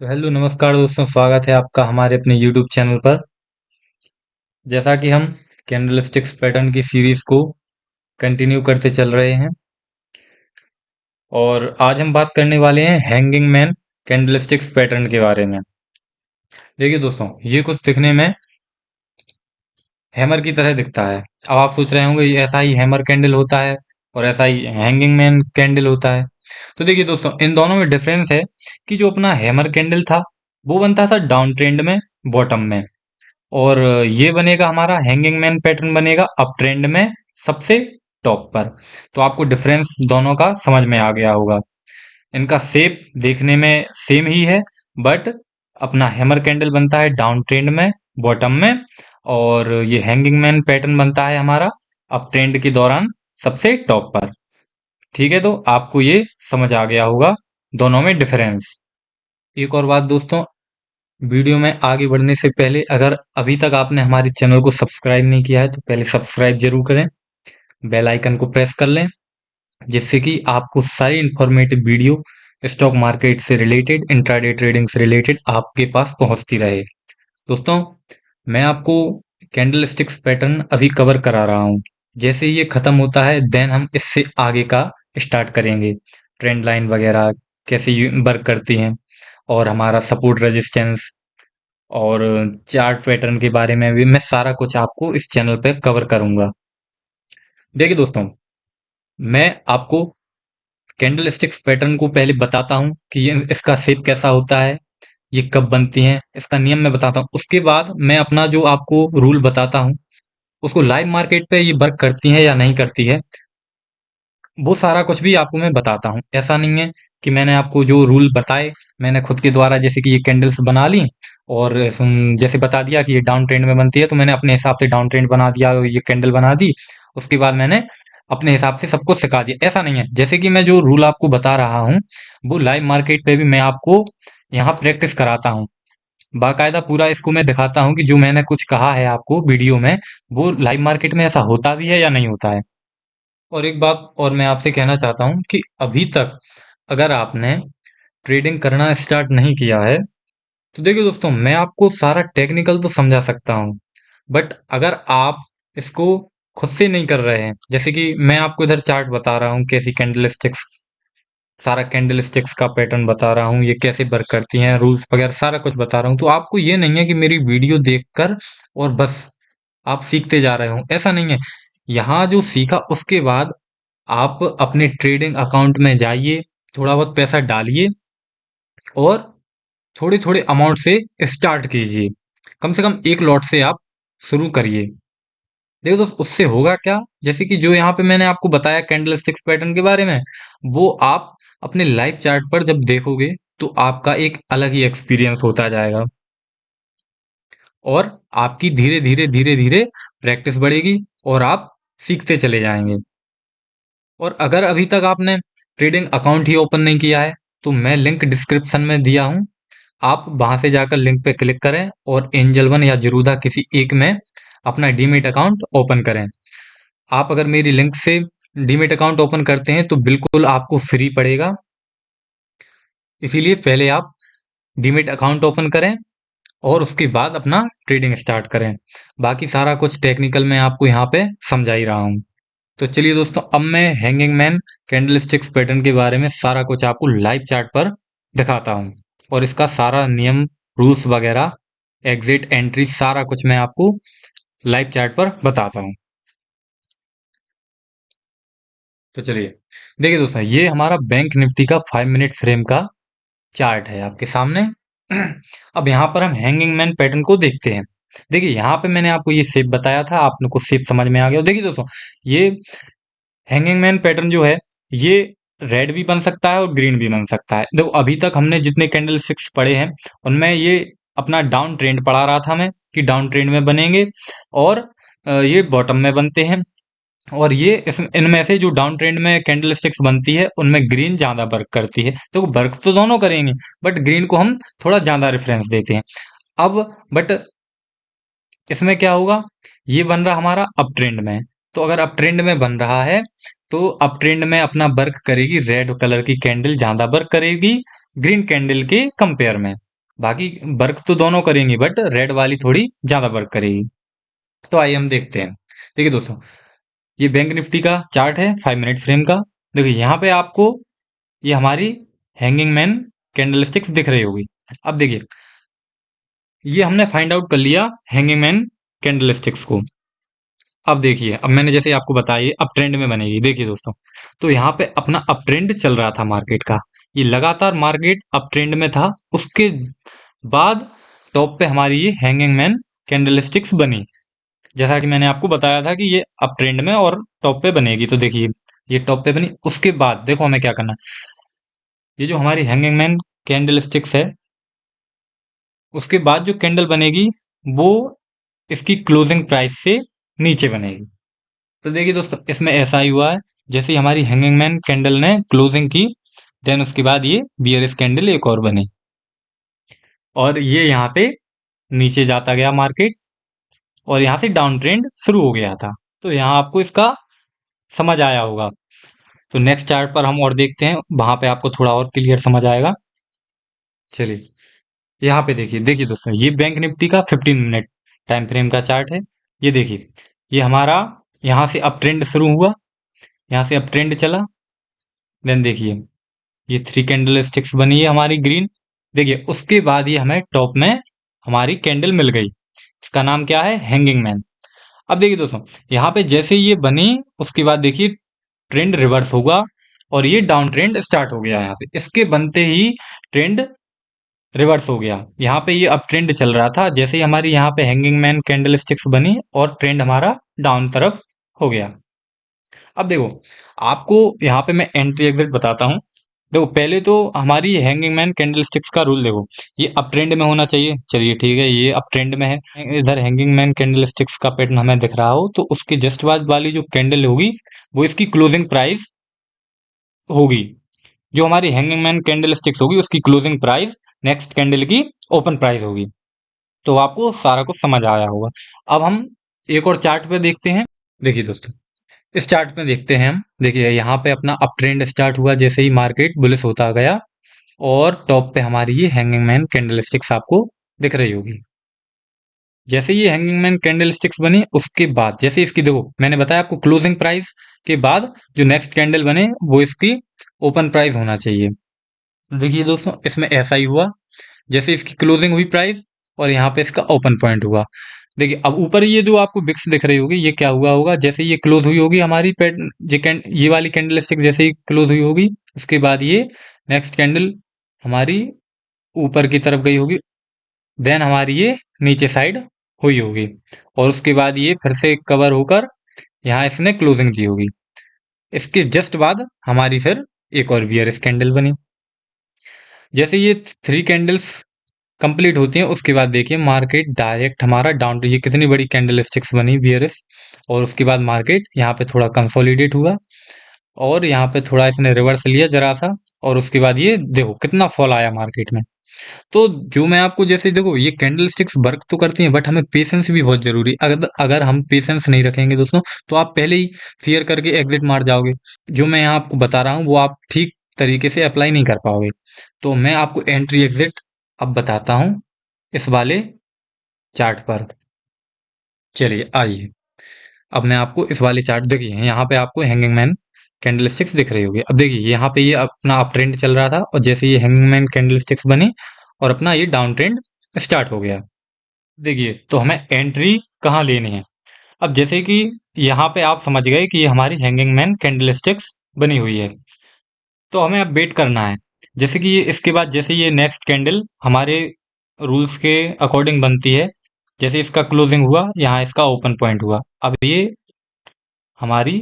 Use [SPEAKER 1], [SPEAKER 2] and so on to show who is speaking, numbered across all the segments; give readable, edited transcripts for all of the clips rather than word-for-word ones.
[SPEAKER 1] तो हेलो नमस्कार दोस्तों, स्वागत है आपका हमारे अपने YouTube चैनल पर। जैसा कि हम कैंडलस्टिक्स पैटर्न की सीरीज को कंटिन्यू करते चल रहे हैं और आज हम बात करने वाले हैं हैंगिंग मैन कैंडलस्टिक्स पैटर्न के बारे में। देखिए दोस्तों, ये कुछ दिखने में हैमर की तरह दिखता है। अब आप सोच रहे होंगे ये ऐसा ही हैमर कैंडल होता है और ऐसा ही हैंगिंग मैन कैंडल होता है। तो देखिए दोस्तों, इन दोनों में डिफरेंस है कि जो अपना हैमर कैंडल था वो बनता था डाउन ट्रेंड में, बॉटम में, और ये बनेगा हमारा हैंगिंग मैन पैटर्न बनेगा अप ट्रेंड में, सबसे टॉप पर। तो आपको डिफरेंस दोनों का समझ में आ गया होगा। इनका शेप देखने में सेम ही है, बट अपना हैमर कैंडल बनता है डाउन ट्रेंड में, बॉटम में, और ये हैंगिंग मैन पैटर्न बनता है हमारा अप ट्रेंड के दौरान सबसे टॉप पर। ठीक है, तो आपको ये समझ आ गया होगा दोनों में डिफरेंस। एक और बात दोस्तों, वीडियो में आगे बढ़ने से पहले अगर अभी तक आपने हमारे चैनल को सब्सक्राइब नहीं किया है तो पहले सब्सक्राइब जरूर करें, बेल आइकन को प्रेस कर लें, जिससे कि आपको सारी इंफॉर्मेटिव वीडियो स्टॉक मार्केट से रिलेटेड, इंट्राडे ट्रेडिंग से रिलेटेड आपके पास पहुंचती रहे। दोस्तों, मैं आपको कैंडल स्टिक्स पैटर्न अभी कवर करा रहा हूं। जैसे ये खत्म होता है देन हम इससे आगे का स्टार्ट करेंगे। ट्रेंड लाइन वगैरह कैसे वर्क करती हैं और हमारा सपोर्ट रेजिस्टेंस और चार्ट पैटर्न के बारे में भी मैं सारा कुछ आपको इस चैनल पे कवर करूंगा। देखिए दोस्तों, मैं आपको कैंडल स्टिक्स पैटर्न को पहले बताता हूं कि ये इसका शेप कैसा होता है, ये कब बनती हैं, इसका नियम मैं बताता हूं। उसके बाद मैं अपना जो आपको रूल बताता हूं उसको लाइव मार्केट पे ये वर्क करती हैं या नहीं करती है, वो सारा कुछ भी आपको मैं बताता हूँ। ऐसा नहीं है कि मैंने आपको जो रूल बताए मैंने खुद के द्वारा, जैसे कि ये कैंडल्स बना ली और जैसे बता दिया कि ये डाउन ट्रेंड में बनती है तो मैंने अपने हिसाब से डाउन ट्रेंड बना दिया, ये कैंडल बना दी, उसके बाद मैंने अपने हिसाब से सबको सिखा दिया। ऐसा नहीं है। जैसे कि मैं जो रूल आपको बता रहा हूँ वो लाइव मार्केट पे भी मैं आपको यहाँ प्रैक्टिस कराता हूँ। बाकायदा पूरा इसको मैं दिखाता हूँ कि जो मैंने कुछ कहा है आपको वीडियो में वो लाइव मार्केट में ऐसा होता भी है या नहीं होता है। और एक बात और मैं आपसे कहना चाहता हूँ कि अभी तक अगर आपने ट्रेडिंग करना स्टार्ट नहीं किया है तो देखिए दोस्तों, मैं आपको सारा टेक्निकल तो समझा सकता हूँ, बट अगर आप इसको खुद से नहीं कर रहे हैं, जैसे कि मैं आपको इधर चार्ट बता रहा हूँ कैसी कैंडल स्टिक्स, सारा कैंडल स्टिक्स का पैटर्न बता रहा हूँ, ये कैसे वर्क करती हैं, रूल्स वगैरह सारा कुछ बता रहा हूँ, तो आपको ये नहीं है कि मेरी वीडियो देखकर और बस आप सीखते जा रहे हो, ऐसा नहीं है। यहाँ जो सीखा उसके बाद आप अपने ट्रेडिंग अकाउंट में जाइए, थोड़ा बहुत पैसा डालिए और थोड़े थोड़े अमाउंट से स्टार्ट कीजिए। कम से कम एक लॉट से आप शुरू करिए। देखो दोस्त, उससे होगा क्या, जैसे कि जो यहाँ पे मैंने आपको बताया कैंडल स्टिक्स पैटर्न के बारे में, वो आप अपने लाइव चार्ट पर जब देखोगे तो आपका एक अलग ही एक्सपीरियंस होता जाएगा और आपकी धीरे धीरे धीरे धीरे प्रैक्टिस बढ़ेगी और आप सीखते चले जाएंगे। और अगर अभी तक आपने ट्रेडिंग अकाउंट ही ओपन नहीं किया है तो मैं लिंक डिस्क्रिप्शन में दिया हूं, आप वहां से जाकर लिंक पे क्लिक करें और एंजल वन या जरूदा किसी एक में अपना डीमेट अकाउंट ओपन करें। आप अगर मेरी लिंक से डीमेट अकाउंट ओपन करते हैं तो बिल्कुल आपको फ्री पड़ेगा, इसीलिए पहले आप डीमेट अकाउंट ओपन करें और उसके बाद अपना ट्रेडिंग स्टार्ट करें। बाकी सारा कुछ टेक्निकल मैं आपको यहाँ पे समझा ही रहा हूँ। तो चलिए दोस्तों, अब मैं हैंगिंग मैन कैंडलस्टिक्स पैटर्न के बारे में सारा कुछ आपको लाइव चार्ट पर दिखाता हूँ और इसका सारा नियम, रूल्स वगैरह, एग्जिट एंट्री सारा कुछ मैं आपको लाइव चार्ट पर बताता हूँ। तो चलिए, देखिए दोस्तों, ये हमारा बैंक निफ्टी का 5 मिनट फ्रेम का चार्ट है आपके सामने। अब यहाँ पर हम हैंगिंग मैन पैटर्न को देखते हैं। देखिए यहाँ पे मैंने आपको ये शेप बताया था, आपने को शेप समझ में आ गया। देखिए दोस्तों, ये हैंगिंग मैन पैटर्न जो है ये रेड भी बन सकता है और ग्रीन भी बन सकता है। देखो अभी तक हमने जितने कैंडल स्टिक्स पढ़े हैं उनमें ये अपना डाउन ट्रेंड पढ़ा रहा था मैं कि डाउन ट्रेंड में बनेंगे और ये बॉटम में बनते हैं। और ये इनमें से जो डाउन ट्रेंड में कैंडल स्टिक्स बनती है उनमें ग्रीन ज्यादा वर्क करती है। तो वर्क तो दोनों करेंगे बट ग्रीन को हम थोड़ा ज्यादा रेफरेंस देते हैं। अब बट इसमें क्या होगा, ये बन रहा हमारा अप ट्रेंड में, तो अगर अप ट्रेंड में बन रहा है तो अप ट्रेंड में अपना वर्क करेगी रेड कलर की कैंडल, ज्यादा वर्क करेगी ग्रीन कैंडल के कंपेयर में। बाकी वर्क तो दोनों करेंगी, बट रेड वाली थोड़ी ज्यादा वर्क करेगी। तो आइए हम देखते हैं। देखिए दोस्तों, ये बैंक निफ्टी का चार्ट है 5 मिनट फ्रेम का। देखिए यहाँ पे आपको ये हमारी हैंगिंग मैन कैंडलस्टिक्स दिख रही होगी। अब देखिए, ये हमने फाइंड आउट कर लिया हैंगिंग मैन कैंडलस्टिक्स को। अब देखिए, अब मैंने जैसे आपको बताया अप ट्रेंड में बनेगी। देखिए दोस्तों, तो यहाँ पे अपना अप ट्रेंड चल रहा था मार्केट का। ये लगातार मार्केट अप ट्रेंड में था। उसके बाद टॉप पे हमारी ये हैंगिंग मैन कैंडलस्टिक्स बनी। जैसा कि मैंने आपको बताया था कि ये अप ट्रेंड में और टॉप पे बनेगी। तो देखिए, ये टॉप पे बनी। उसके बाद देखो हमें क्या करना है। ये जो हमारी हैंगिंग मैन कैंडल स्टिक्स है, उसके बाद जो कैंडल बनेगी वो इसकी क्लोजिंग प्राइस से नीचे बनेगी। तो देखिए दोस्तों, इसमें ऐसा ही हुआ है। जैसे ही हमारी हैंगिंग मैन कैंडल ने क्लोजिंग की, देन उसके बाद ये बियरिश कैंडल एक और बनी, और ये यहाँ पे नीचे जाता गया मार्केट, और यहाँ से डाउन ट्रेंड शुरू हो गया था। तो यहाँ आपको इसका समझ आया होगा। तो नेक्स्ट चार्ट पर हम और देखते हैं, वहां पे आपको थोड़ा और क्लियर समझ आएगा। चलिए, यहाँ पे देखिए। देखिए दोस्तों, ये बैंक निफ्टी का 15 मिनट टाइम फ्रेम का चार्ट है। ये देखिए, ये हमारा यहाँ से अप ट्रेंड शुरू हुआ, यहाँ से अप ट्रेंड चला। देन देखिए, ये 3 कैंडल स्टिक्स बनी है हमारी ग्रीन। देखिए, उसके बाद ये हमें टॉप में हमारी कैंडल मिल गई। इसका नाम क्या है? Hanging man. अब देखिए दोस्तों, यहाँ पे जैसे ये बनी, उसके बाद देखिए ट्रेंड रिवर्स होगा, और ये डाउन ट्रेंड स्टार्ट हो गया। यहाँ से इसके बनते ही ट्रेंड रिवर्स हो गया। यहाँ पे ये अप ट्रेंड चल रहा था, जैसे ही हमारी यहाँ पे हैंगिंग मैन कैंडल स्टिक्स बनी और ट्रेंड हमारा डाउन तरफ हो गया। अब देखो, आपको यहाँ पे मैं एंट्री एग्जिट बताता हूँ। देखो, पहले तो हमारी हैंगिंग मैन कैंडल स्टिक्स का रूल देखो, ये अप ट्रेंड में होना चाहिए। चलिए ठीक है, ये अप ट्रेंड में है। इधर हैंगिंग मैन कैंडल स्टिक्स का पैटर्न हमें दिख रहा हो, तो उसके जस्ट बाद वाली जो कैंडल होगी वो इसकी क्लोजिंग प्राइस होगी। जो हमारी हैंगिंग मैन कैंडल स्टिक्स होगी उसकी क्लोजिंग प्राइस नेक्स्ट कैंडल की ओपन प्राइस होगी। तो आपको सारा कुछ समझ आया होगा। अब हम एक और चार्ट पे देखते हैं। देखिए दोस्तों, इस चार्ट में देखते हैं हम। देखिए, यहाँ पे अपना अप ट्रेंड स्टार्ट हुआ जैसे ही मार्केट बुलिश होता गया, और टॉप पे हमारी ये हैंगिंग मैन कैंडल स्टिक्स आपको दिख रही होगी। जैसे ये हैंगिंग मैन कैंडल स्टिक्स बनी, उसके बाद जैसे इसकी देखो, मैंने बताया आपको क्लोजिंग प्राइस के बाद जो नेक्स्ट कैंडल बने वो इसकी ओपन प्राइस होना चाहिए। देखिए दोस्तों, इसमें ऐसा ही हुआ। जैसे इसकी क्लोजिंग हुई प्राइस, और यहाँ पे इसका ओपन पॉइंट हुआ। देखिए, अब ऊपर ये जो आपको बिक्स दिख रही होगी, ये क्या हुआ होगा? जैसे ये क्लोज हुई होगी हमारी ये वाली कैंडल स्टिक जैसे ही क्लोज हुई होगी, उसके बाद ये नेक्स्ट कैंडल हमारी ऊपर की तरफ गई होगी। देन हमारी ये नीचे साइड हुई होगी, और उसके बाद ये फिर से कवर होकर यहाँ इसने क्लोजिंग दी होगी। इसके जस्ट बाद हमारी फिर एक और बियरिश कैंडल बनी। जैसे ये 3 कैंडल्स कंप्लीट होती हैं, उसके बाद देखिए मार्केट डायरेक्ट हमारा डाउन, ये कितनी बड़ी कैंडल स्टिक्स बनी बियरिश। और उसके बाद मार्केट यहाँ पे थोड़ा कंसोलिडेट हुआ, और यहाँ पे थोड़ा इसने रिवर्स लिया जरा सा, और उसके बाद ये देखो कितना फॉल आया मार्केट में। तो जो मैं आपको जैसे देखो, ये कैंडल स्टिक्स वर्क तो करती हैं, बट हमें पेशेंस भी बहुत जरूरी। अगर अगर हम पेशेंस नहीं रखेंगे दोस्तों, तो आप पहले ही फेयर करके एग्जिट मार जाओगे। जो मैं यहाँ आपको बता रहा हूँ वो आप ठीक तरीके से अप्लाई नहीं कर पाओगे। तो मैं आपको एंट्री एग्जिट अब बताता हूँ इस वाले चार्ट पर। चलिए आइए, अब मैं आपको इस वाले चार्ट, देखिए यहाँ पे आपको हैंगिंग मैन कैंडल स्टिक्स दिख रही होगी। अब देखिए, यहाँ पे ये अपना अप ट्रेंड चल रहा था, और जैसे ये हैंगिंग मैन कैंडल स्टिक्स बनी और अपना ये डाउन ट्रेंड स्टार्ट हो गया। देखिए, तो हमें एंट्री कहाँ लेनी है? अब जैसे कि यहाँ पे आप समझ गए कि ये हमारी हैंगिंग मैन कैंडल स्टिक्स बनी हुई है, तो हमें अब वेट करना है। जैसे कि ये इसके बाद जैसे ये नेक्स्ट कैंडल हमारे रूल्स के अकॉर्डिंग बनती है, जैसे इसका क्लोजिंग हुआ, यहाँ इसका ओपन पॉइंट हुआ। अब ये हमारी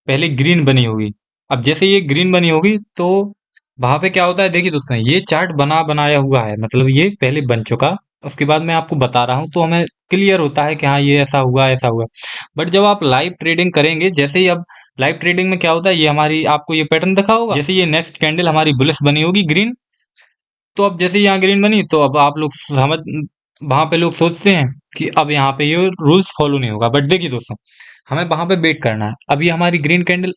[SPEAKER 1] पहले ग्रीन बनी होगी। अब जैसे ये ग्रीन बनी होगी, तो वहां पे क्या होता है? देखिए दोस्तों, ये चार्ट बना बनाया हुआ है, मतलब ये पहले बन चुका। उसके बाद मैं आपको बता रहा हूँ, तो हमें क्लियर होता है कि हाँ ये ऐसा हुआ ऐसा हुआ। बट जब आप लाइव ट्रेडिंग करेंगे, जैसे ही अब लाइव ट्रेडिंग में क्या होता है, ये हमारी आपको ये पैटर्न दिखा होगा। जैसे ये नेक्स्ट कैंडल हमारी बुलिश बनी होगी ग्रीन, तो अब जैसे यहाँ ग्रीन बनी, तो अब आप लोग समझ, वहां पे लोग सोचते हैं कि अब यहाँ पे ये रूल्स फॉलो नहीं होगा। बट देखिए दोस्तों, हमें वहां पे वेट करना है। अब ये हमारी ग्रीन कैंडल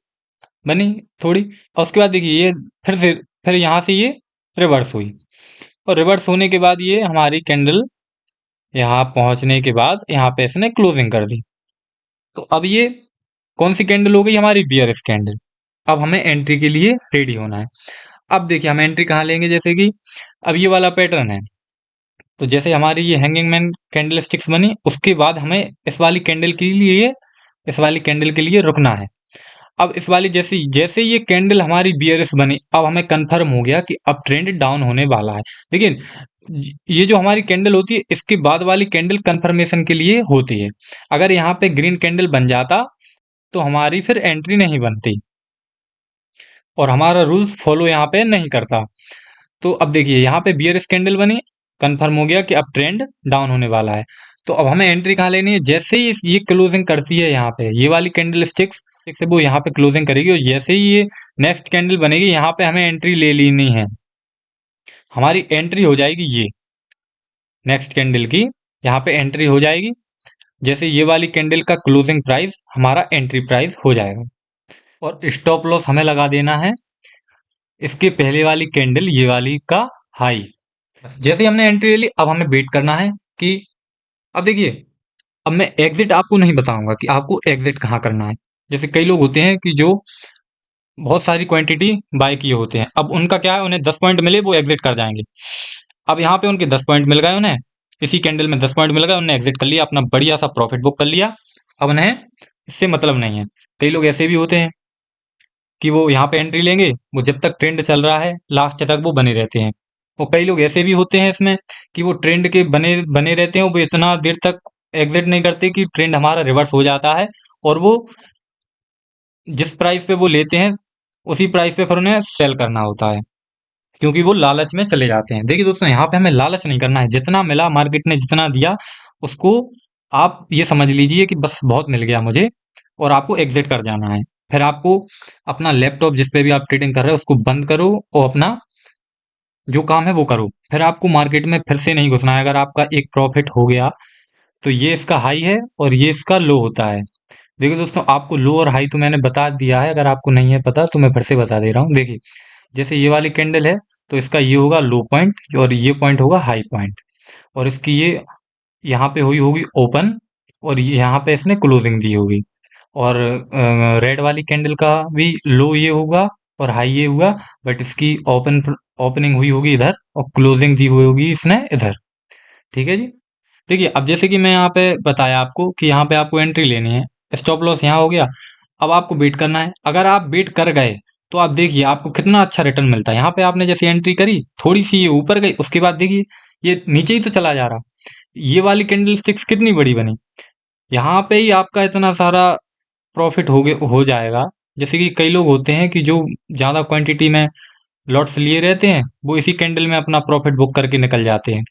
[SPEAKER 1] बनी थोड़ी, और उसके बाद देखिए ये फिर से, फिर यहाँ से ये रिवर्स हुई। और रिवर्स होने के बाद ये हमारी कैंडल यहाँ पहुंचने के बाद यहाँ पे इसने क्लोजिंग कर दी। तो अब ये कौन सी कैंडल हो गई? हमारी बियरिश कैंडल। अब हमें एंट्री के लिए रेडी होना है। अब देखिए हम एंट्री कहाँ लेंगे, जैसे कि अब ये वाला पैटर्न है, तो जैसे हमारी ये हैंगिंग मैन कैंडल स्टिक्स बनी, उसके बाद हमें इस वाली कैंडल के लिए रुकना है। अब इस वाली जैसे जैसे ये कैंडल हमारी बियरिश बनी, अब हमें कंफर्म हो गया कि अब ट्रेंड डाउन होने वाला है। लेकिन ये जो हमारी कैंडल होती है, इसके बाद वाली कैंडल कंफर्मेशन के लिए होती है। अगर यहाँ पे ग्रीन कैंडल बन जाता तो हमारी फिर एंट्री नहीं बनती और हमारा रूल्स फॉलो यहाँ पे नहीं करता। तो अब देखिए यहाँ पे बियरिश कैंडल बनी, कंफर्म हो गया कि अब ट्रेंड डाउन होने वाला है। तो अब हमें एंट्री कहाँ लेनी है? जैसे ही ये क्लोजिंग करती है, यहाँ पे ये वाली कैंडल स्टिक्स से वो यहाँ पे क्लोजिंग करेगी और जैसे ही ये नेक्स्ट कैंडल बनेगी, यहाँ पे हमें एंट्री ले लेनी है। हमारी एंट्री हो जाएगी ये नेक्स्ट कैंडल की, यहाँ पे एंट्री हो जाएगी। जैसे ये वाली कैंडल का क्लोजिंग प्राइस हमारा एंट्री प्राइस हो जाएगा। और स्टॉप लॉस हमें लगा देना है इसके पहले वाली कैंडल, ये वाली का हाई। जैसे ही हमने एंट्री ले ली, अब हमें वेट करना है कि अब देखिए, अब मैं एग्जिट आपको नहीं बताऊंगा कि आपको एग्जिट कहाँ करना है। जैसे कई लोग होते हैं कि जो बहुत सारी क्वांटिटी बाय किए होते हैं, अब उनका क्या है, उन्हें 10 पॉइंट मिले वो एग्जिट कर जाएंगे। अब यहाँ पे उनके 10 पॉइंट मिल गए, उन्हें इसी कैंडल में 10 पॉइंट मिल गए, उन्हें एग्जिट कर लिया, अपना बढ़िया सा प्रॉफिट बुक कर लिया। अब उन्हें इससे मतलब नहीं है। कई लोग ऐसे भी होते हैं कि वो यहाँ पे एंट्री लेंगे, वो जब तक ट्रेंड चल रहा है लास्ट तक वो बने रहते हैं। और कई लोग ऐसे भी होते हैं इसमें कि वो ट्रेंड के बने बने रहते हैं, वो इतना देर तक एग्जिट नहीं करते कि ट्रेंड हमारा रिवर्स हो जाता है और वो जिस प्राइस पे वो लेते हैं उसी प्राइस पे फिर उन्हें सेल करना होता है, क्योंकि वो लालच में चले जाते हैं। देखिए दोस्तों, यहाँ पे हमें लालच नहीं करना है। जितना मिला, मार्केट ने जितना दिया, उसको आप ये समझ लीजिए कि बस बहुत मिल गया मुझे और आपको एग्जिट कर जाना है। फिर आपको अपना लैपटॉप जिस पे भी आप ट्रेडिंग कर रहे हो उसको बंद करो और अपना जो काम है वो करो। फिर आपको मार्केट में फिर से नहीं घुसना है। अगर आपका एक प्रॉफिट हो गया तो ये इसका हाई है और ये इसका लो होता है। देखिए दोस्तों, आपको लो और हाई तो मैंने बता दिया है, अगर आपको नहीं है पता तो मैं फिर से बता दे रहा हूँ। देखिए, जैसे ये वाली कैंडल है तो इसका ये होगा लो पॉइंट और ये पॉइंट होगा हाई पॉइंट, और इसकी ये यहाँ पे हुई होगी ओपन और यहाँ पे इसने क्लोजिंग दी होगी। और रेड वाली कैंडल का भी लो ये होगा और हाई ये हुआ, बट इसकी ओपनिंग हुई होगी इधर और क्लोजिंग दी हुई होगी इसने इधर। ठीक है जी। देखिए, अब जैसे कि मैं यहाँ पे बताया आपको कि यहाँ पे आपको एंट्री लेनी है, स्टॉप लॉस यहाँ हो गया। अब आपको वेट करना है। अगर आप वेट कर गए तो आप देखिए आपको कितना अच्छा रिटर्न मिलता है। यहाँ पे आपने जैसे एंट्री करी, थोड़ी सी ये ऊपर गई, उसके बाद देखिए ये नीचे ही तो चला जा रहा। ये वाली कैंडल स्टिक्स कितनी बड़ी बनी, यहाँ पे ही आपका इतना सारा प्रॉफिट हो जाएगा। जैसे कि कई लोग होते हैं कि जो ज़्यादा क्वांटिटी में लॉट्स लिए रहते हैं, वो इसी कैंडल में अपना प्रॉफिट बुक करके निकल जाते हैं।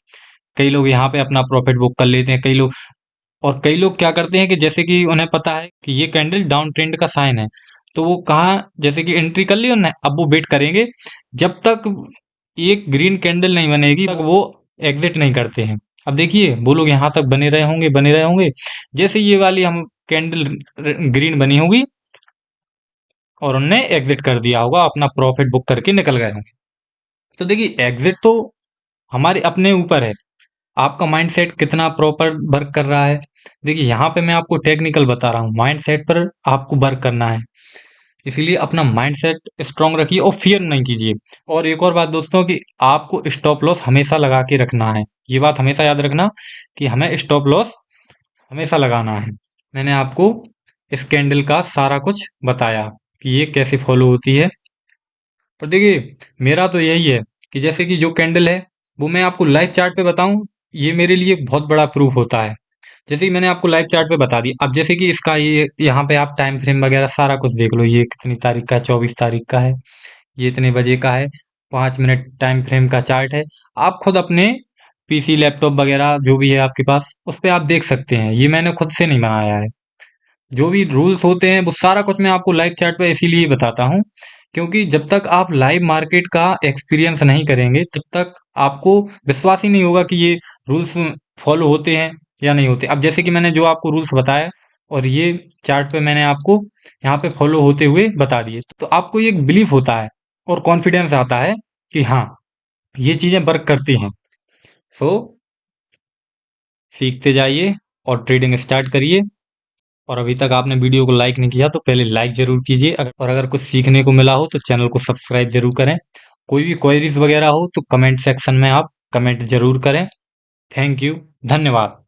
[SPEAKER 1] कई लोग यहाँ पे अपना प्रॉफिट बुक कर लेते हैं, कई लोग क्या करते हैं कि जैसे कि उन्हें पता है कि ये कैंडल डाउन ट्रेंड का साइन है, तो वो कहाँ जैसे कि एंट्री कर ली उन्होंने, अब वो वेट करेंगे जब तक एक ग्रीन कैंडल नहीं बनेगी तक वो एग्जिट नहीं करते हैं। अब देखिए वो लोग यहाँ तक बने रहे होंगे, जैसे ये वाली हम कैंडल ग्रीन बनी होगी और उनने एग्जिट कर दिया होगा, अपना प्रॉफिट बुक करके निकल गए होंगे। तो देखिए एग्जिट तो हमारे अपने ऊपर है, आपका माइंडसेट कितना प्रॉपर वर्क कर रहा है। देखिए यहाँ पे मैं आपको टेक्निकल बता रहा हूँ, माइंडसेट पर आपको वर्क करना है, इसीलिए अपना माइंडसेट स्ट्रांग रखिए और फियर नहीं कीजिए। और एक और बात दोस्तों कि आपको स्टॉप लॉस हमेशा लगा के रखना है, ये बात हमेशा याद रखना कि हमें स्टॉप लॉस हमेशा लगाना है। मैंने आपको इस कैंडल का सारा कुछ बताया कि ये कैसे फॉलो होती है। पर देखिए मेरा तो यही है कि जैसे कि जो कैंडल है वो मैं आपको लाइव चार्ट पे बताऊं, ये मेरे लिए बहुत बड़ा प्रूफ होता है। जैसे कि मैंने आपको लाइव चार्ट पे बता दी, अब जैसे कि इसका ये यहाँ पे आप टाइम फ्रेम वगैरह सारा कुछ देख लो, ये कितनी तारीख का है, 24 तारीख का है, ये इतने बजे का है, 5 मिनट टाइम फ्रेम का चार्ट है। आप खुद अपने पीसी लैपटॉप वगैरह जो भी है आपके पास उस पर आप देख सकते हैं, ये मैंने खुद से नहीं बनाया है। जो भी रूल्स होते हैं वो सारा कुछ मैं आपको लाइव चार्ट पे इसीलिए बताता हूँ, क्योंकि जब तक आप लाइव मार्केट का एक्सपीरियंस नहीं करेंगे तब तक आपको विश्वास ही नहीं होगा कि ये रूल्स फॉलो होते हैं या नहीं होते। अब जैसे कि मैंने जो आपको रूल्स बताया और ये चार्ट पे मैंने आपको यहाँ पे फॉलो होते हुए बता दिए, तो आपको ये बिलीफ होता है और कॉन्फिडेंस आता है कि हाँ ये चीजें वर्क करती हैं। सो सीखते जाइए और ट्रेडिंग स्टार्ट करिए। और अभी तक आपने वीडियो को लाइक नहीं किया तो पहले लाइक जरूर कीजिए, और अगर कुछ सीखने को मिला हो तो चैनल को सब्सक्राइब जरूर करें। कोई भी क्वेरीज वगैरह हो तो कमेंट सेक्शन में आप कमेंट जरूर करें। Thank you. धन्यवाद।